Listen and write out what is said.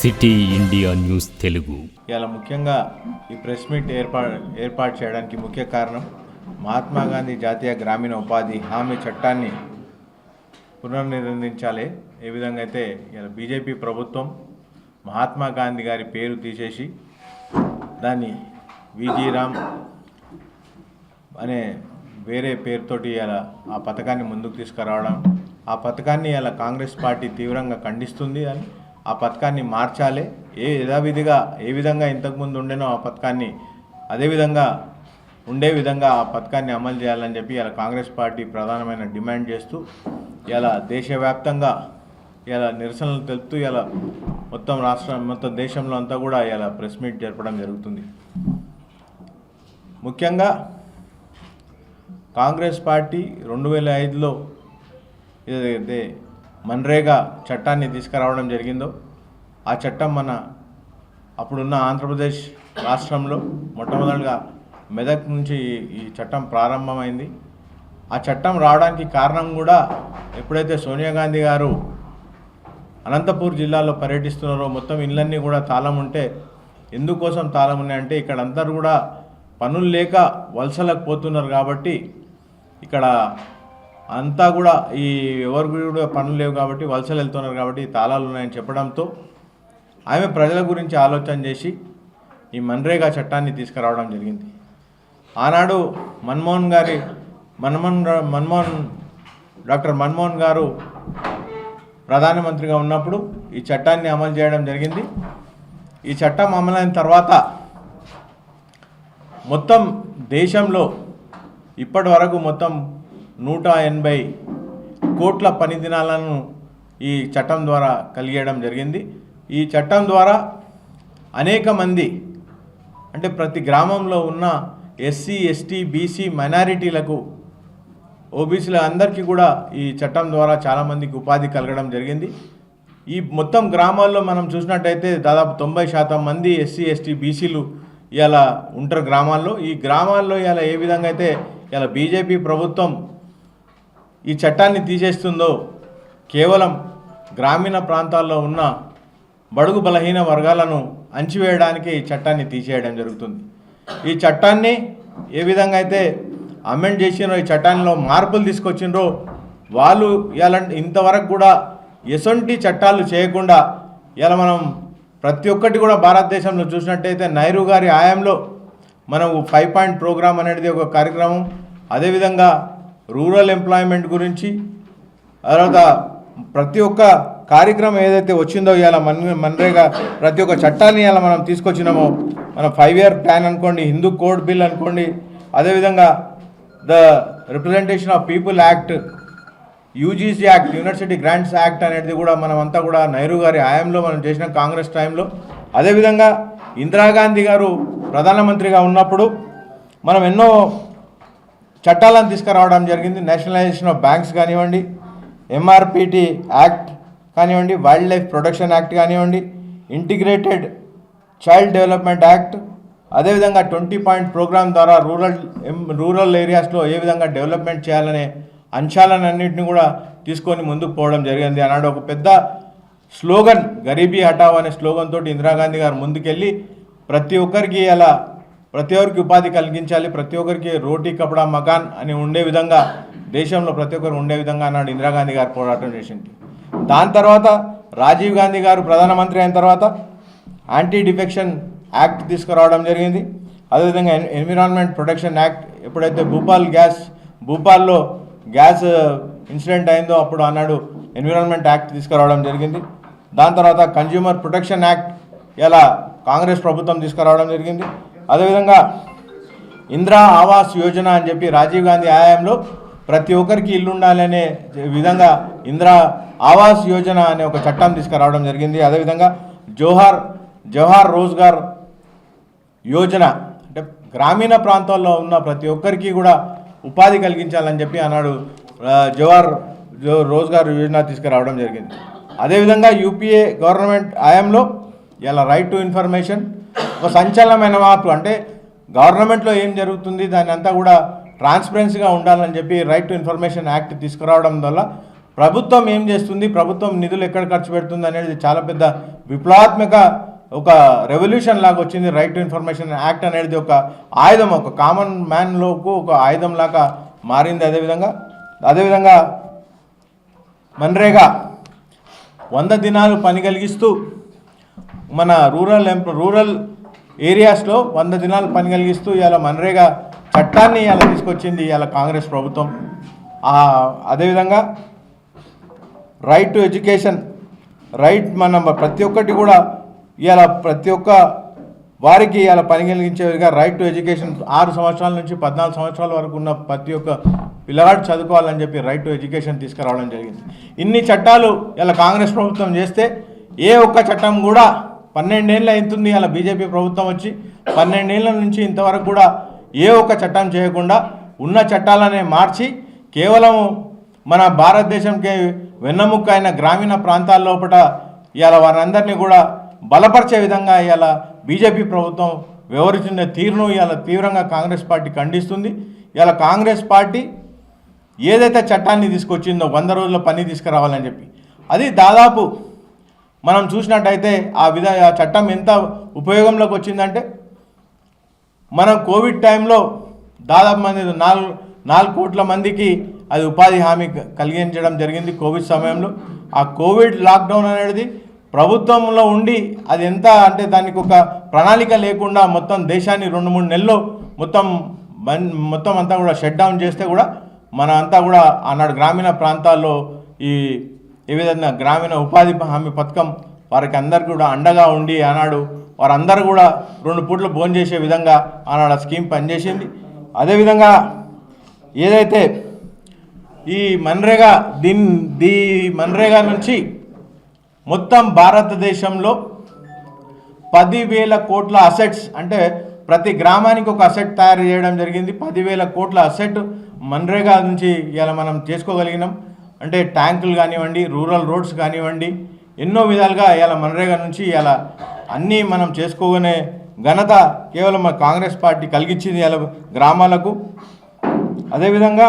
City India news Telugu. ఇలా ముఖ్యంగా ఈ ప్రెస్ మీట్ ఏర్పాటు చేయడానికి ముఖ్య కారణం మహాత్మా గాంధీ జాతీయ గ్రామీణ ఉపాధి హామీ చట్టాన్ని పునర్నిర్ణయించాలి. ఏ విధంగా అయితే ఇలా బీజేపీ ప్రభుత్వం మహాత్మా గాంధీ గారి పేరు తీసేసి దాన్ని విజీ రామ్ అనే వేరే పేరుతోటి ఇలా ఆ పథకాన్ని ముందుకు తీసుకురావడం, ఆ పథకాన్ని ఇలా కాంగ్రెస్ పార్టీ తీవ్రంగా ఖండిస్తుంది. అని ఆ పథకాన్ని మార్చాలి, ఏ విధంగా ఇంతకుముందు ఉండేనో ఆ పథకాన్ని అదేవిధంగా ఉండే విధంగా ఆ పథకాన్ని అమలు చేయాలని చెప్పి ఇలా కాంగ్రెస్ పార్టీ ప్రధానమైన డిమాండ్ చేస్తూ ఇలా దేశవ్యాప్తంగా ఇలా నిరసనలు తెలుపుతూ ఇలా మొత్తం దేశంలో అంతా కూడా ఇలా ప్రెస్ మీట్ జరపడం జరుగుతుంది. ముఖ్యంగా కాంగ్రెస్ పార్టీ 2005లో ఏదైతే మన్రేగా చట్టాన్ని తీసుకురావడం జరిగిందో ఆ చట్టం మన అప్పుడున్న ఆంధ్రప్రదేశ్ రాష్ట్రంలో మొట్టమొదటిగా మెదక్ నుంచి ఈ చట్టం ప్రారంభమైంది. ఆ చట్టం రావడానికి కారణం కూడా ఎప్పుడైతే సోనియా గాంధీ గారు అనంతపూర్ జిల్లాలో పర్యటిస్తున్నారో మొత్తం ఇళ్ళన్నీ కూడా తాళం ఉంటే, ఎందుకోసం తాళం ఉన్నాయంటే ఇక్కడ అందరూ కూడా పనులు లేక వలసలకు పోతున్నారు కాబట్టి, ఇక్కడ అంతా కూడా ఈ ఎవరికి కూడా పనులు లేవు కాబట్టి వలసలు వెళ్తున్నారు కాబట్టి తాళాలు ఉన్నాయని చెప్పడంతో ఆమె ప్రజల గురించి ఆలోచన చేసి ఈ మన్రేగా చట్టాన్ని తీసుకురావడం జరిగింది. ఆనాడు డాక్టర్ మన్మోహన్ గారు ప్రధానమంత్రిగా ఉన్నప్పుడు ఈ చట్టాన్ని అమలు చేయడం జరిగింది. ఈ చట్టం అమలైన తర్వాత మొత్తం దేశంలో ఇప్పటి వరకు మొత్తం 180 కోట్ల పని దినాలను ఈ చట్టం ద్వారా కలిగేయడం జరిగింది. ఈ చట్టం ద్వారా అనేక మంది, అంటే ప్రతి గ్రామంలో ఉన్న ఎస్సీ, ఎస్టీ, బీసీ మైనారిటీలకు, ఓబీసీల అందరికీ కూడా ఈ చట్టం ద్వారా చాలామందికి ఉపాధి కలగడం జరిగింది. ఈ మొత్తం గ్రామాల్లో మనం చూసినట్టయితే దాదాపు 90% మంది ఎస్సీ, ఎస్టీ, బీసీలు ఇలా ఉంటారు గ్రామాల్లో. ఈ గ్రామాల్లో ఇలా ఏ విధంగా అయితే ఇలా బీజేపీ ప్రభుత్వం ఈ చట్టాన్ని తీసేస్తుందో, కేవలం గ్రామీణ ప్రాంతాల్లో ఉన్న బడుగు బలహీన వర్గాలను అణచివేయడానికి ఈ చట్టాన్ని తీసేయడం జరుగుతుంది. ఈ చట్టాన్ని ఏ విధంగా అయితే అమెండ్ చేసినో, ఈ చట్టాల్లో మార్పులు తీసుకొచ్చినో, వాళ్ళు ఇలా ఇంతవరకు కూడా ఎసొంటి చట్టాలు చేయకుండా ఇలా మనం ప్రతి ఒక్కటి కూడా భారతదేశంలో చూసినట్టయితే నెహ్రూ గారి హయాంలో మనం 5 పాయింట్ ప్రోగ్రామ్ అనేది ఒక కార్యక్రమం, అదేవిధంగా రూరల్ ఎంప్లాయ్మెంట్ గురించి, తర్వాత ప్రతి ఒక్క కార్యక్రమం ఏదైతే వచ్చిందో ఇలా మన్రేగా ప్రతి ఒక్క చట్టాన్ని ఇలా మనం తీసుకొచ్చినామో, మన 5 ఇయర్ ప్లాన్ అనుకోండి, హిందూ కోడ్ బిల్ అనుకోండి, అదేవిధంగా the representation of people act, UGC act, university grants act అనేది కూడా మనం అంతా కూడా నెహ్రూ గారి హయాంలో మనం చేసిన కాంగ్రెస్ టైంలో. అదేవిధంగా ఇందిరాగాంధీ గారు ప్రధానమంత్రిగా ఉన్నప్పుడు మనం ఎన్నో చట్టాలను తీసుకురావడం జరిగింది. నేషనలైజేషన్ ఆఫ్ బ్యాంక్స్ కానివ్వండి, ఎంఆర్పిటి యాక్ట్ కానివ్వండి, వైల్డ్ లైఫ్ ప్రొటెక్షన్ యాక్ట్ కానివ్వండి, ఇంటిగ్రేటెడ్ చైల్డ్ డెవలప్మెంట్ యాక్ట్, అదేవిధంగా 20 పాయింట్ ప్రోగ్రామ్ ద్వారా రూరల్ ఏరియాస్లో ఏ విధంగా డెవలప్మెంట్ చేయాలనే అంశాలన్నింటినీ కూడా తీసుకొని ముందుకు పోవడం జరిగింది. ఆనాడు ఒక పెద్ద స్లోగన్ గరీబీ హటావ్ అనే స్లోగన్ తోటి ఇందిరాగాంధీ గారు ముందుకెళ్ళి ప్రతి ఒక్కరికి ఉపాధి కలిగించాలి, ప్రతి ఒక్కరికి రోటీ కపడా మకాన్ అని ఉండే విధంగా, దేశంలో ప్రతి ఒక్కరు ఉండే విధంగా అన్నాడు ఇందిరాగాంధీ గారు పోరాటం చేసింది. దాని తర్వాత రాజీవ్ గాంధీ గారు ప్రధానమంత్రి అయిన తర్వాత యాంటీ డిఫెక్షన్ యాక్ట్ తీసుకురావడం జరిగింది. అదేవిధంగా ఎన్విరాన్మెంట్ ప్రొటెక్షన్ యాక్ట్, ఎప్పుడైతే భూపాల్లో గ్యాస్ ఇన్సిడెంట్ అయిందో అప్పుడు అన్నాడు ఎన్విరాన్మెంట్ యాక్ట్ తీసుకురావడం జరిగింది. దాని తర్వాత కన్జ్యూమర్ ప్రొటెక్షన్ యాక్ట్ ఇలా కాంగ్రెస్ ప్రభుత్వం తీసుకురావడం జరిగింది. అదేవిధంగా ఇందిరా ఆవాస్ యోజన అని చెప్పి రాజీవ్ గాంధీ హయాంలో ప్రతి ఒక్కరికి ఇల్లు ఉండాలనే విధంగా ఇందిరా ఆవాస్ యోజన అనే ఒక చట్టం తీసుకురావడం జరిగింది. అదేవిధంగా జవహర్ రోజ్గార్ యోజన, అంటే గ్రామీణ ప్రాంతాల్లో ఉన్న ప్రతి ఒక్కరికి కూడా ఉపాధి కలిగించాలని చెప్పి అన్నాడు రోజ్గార్ యోజన తీసుకురావడం జరిగింది. అదేవిధంగా యూపీఏ గవర్నమెంట్ హయాంలో ఇలా రైట్ టు ఇన్ఫర్మేషన్ ఒక సంచలనమైన మార్పు, అంటే గవర్నమెంట్లో ఏం జరుగుతుంది దాని అంతా కూడా ట్రాన్స్పరెన్సీగా ఉండాలని చెప్పి రైట్ టు ఇన్ఫర్మేషన్ యాక్ట్ తీసుకురావడం వల్ల ప్రభుత్వం ఏం చేస్తుంది, ప్రభుత్వం నిధులు ఎక్కడ ఖర్చు పెడుతుంది అనేది చాలా పెద్ద విప్లవాత్మక ఒక రెవల్యూషన్ లాగా వచ్చింది. రైట్ టు ఇన్ఫర్మేషన్ యాక్ట్ అనేది ఒక ఆయుధం, ఒక కామన్ మ్యాన్లోకి ఒక ఆయుధం లాగా మారింది. అదేవిధంగా మన్రేగా 100 దినాలు పని కలిగిస్తూ మన రూరల్ ఏరియాస్లో 100 దినాలు పని కలిగిస్తూ ఇవాళ మన్రేగా చట్టాన్ని ఇలా తీసుకొచ్చింది ఇవాళ కాంగ్రెస్ ప్రభుత్వం. అదేవిధంగా రైట్ టు ఎడ్యుకేషన్, మనం ప్రతి ఒక్కటి కూడా ఇవాళ ప్రతి ఒక్క వారికి ఇలా పని కలిగించే విధంగా రైట్ టు ఎడ్యుకేషన్ 6 సంవత్సరాల నుంచి 14 సంవత్సరాల వరకు ఉన్న ప్రతి ఒక్క పిల్లగాడు చదువుకోవాలని చెప్పి రైట్ టు ఎడ్యుకేషన్ తీసుకురావడం జరిగింది. ఇన్ని చట్టాలు ఇలా కాంగ్రెస్ ప్రభుత్వం చేస్తే ఏ ఒక్క చట్టం కూడా 12 ఏళ్ళు అవుతుంది ఇలా బీజేపీ ప్రభుత్వం వచ్చి 12 ఏళ్ళ నుంచి ఇంతవరకు కూడా ఏ ఒక్క చట్టం చేయకుండా ఉన్న చట్టాలనే మార్చి కేవలం మన భారతదేశంకి వెన్నెముక్క అయిన గ్రామీణ ప్రాంతాల లోపల ఇవాళ వారందరినీ కూడా బలపరిచే విధంగా ఇవాళ బీజేపీ ప్రభుత్వం వ్యవహరించిన తీరును ఇవాళ తీవ్రంగా కాంగ్రెస్ పార్టీ ఖండిస్తుంది. ఇవాళ కాంగ్రెస్ పార్టీ ఏదైతే చట్టాన్ని తీసుకొచ్చిందో 100 రోజుల పని తీసుకురావాలని చెప్పి, అది దాదాపు మనం చూసినట్టయితే ఆ చట్టం ఎంత ఉపయోగంలోకి వచ్చిందంటే, మనం కోవిడ్ టైంలో దాదాపు మంది 4 కోట్ల మందికి అది ఉపాధి హామీ కలిగించడం జరిగింది కోవిడ్ సమయంలో. ఆ కోవిడ్ లాక్డౌన్ అనేది ప్రభుత్వంలో ఉండి అది ఎంత అంటే దానికి ఒక ప్రణాళిక లేకుండా మొత్తం దేశాన్ని 2-3 నెలల్లో మొత్తం అంతా కూడా షట్ డౌన్ చేస్తే కూడా మన అంతా కూడా ఆనాడు గ్రామీణ ప్రాంతాల్లో ఏ విధంగా గ్రామీణ ఉపాధి హామీ పథకం వారికి అందరికీ కూడా అండగా ఉండి ఆనాడు వారందరూ కూడా 2 పూట్లు భోజనం చేసే విధంగా ఆనాడు ఆ స్కీమ్ పనిచేసింది. అదేవిధంగా ఏదైతే ఈ మన్రేగా నుంచి మొత్తం భారతదేశంలో 10,000 కోట్ల అసెట్స్, అంటే ప్రతి గ్రామానికి ఒక అసెట్ తయారు చేయడం జరిగింది. 10,000 కోట్ల అసెట్ మన్రేగా నుంచి ఇలా మనం చేసుకోగలిగినాం. అంటే ట్యాంకులు కానివ్వండి, రూరల్ రోడ్స్ కానివ్వండి, ఎన్నో విధాలుగా ఇలా మన్రేగా నుంచి ఇలా అన్నీ మనం చేసుకోగనే ఘనత కేవలం కాంగ్రెస్ పార్టీ కలిగించింది ఇలా గ్రామాలకు. అదేవిధంగా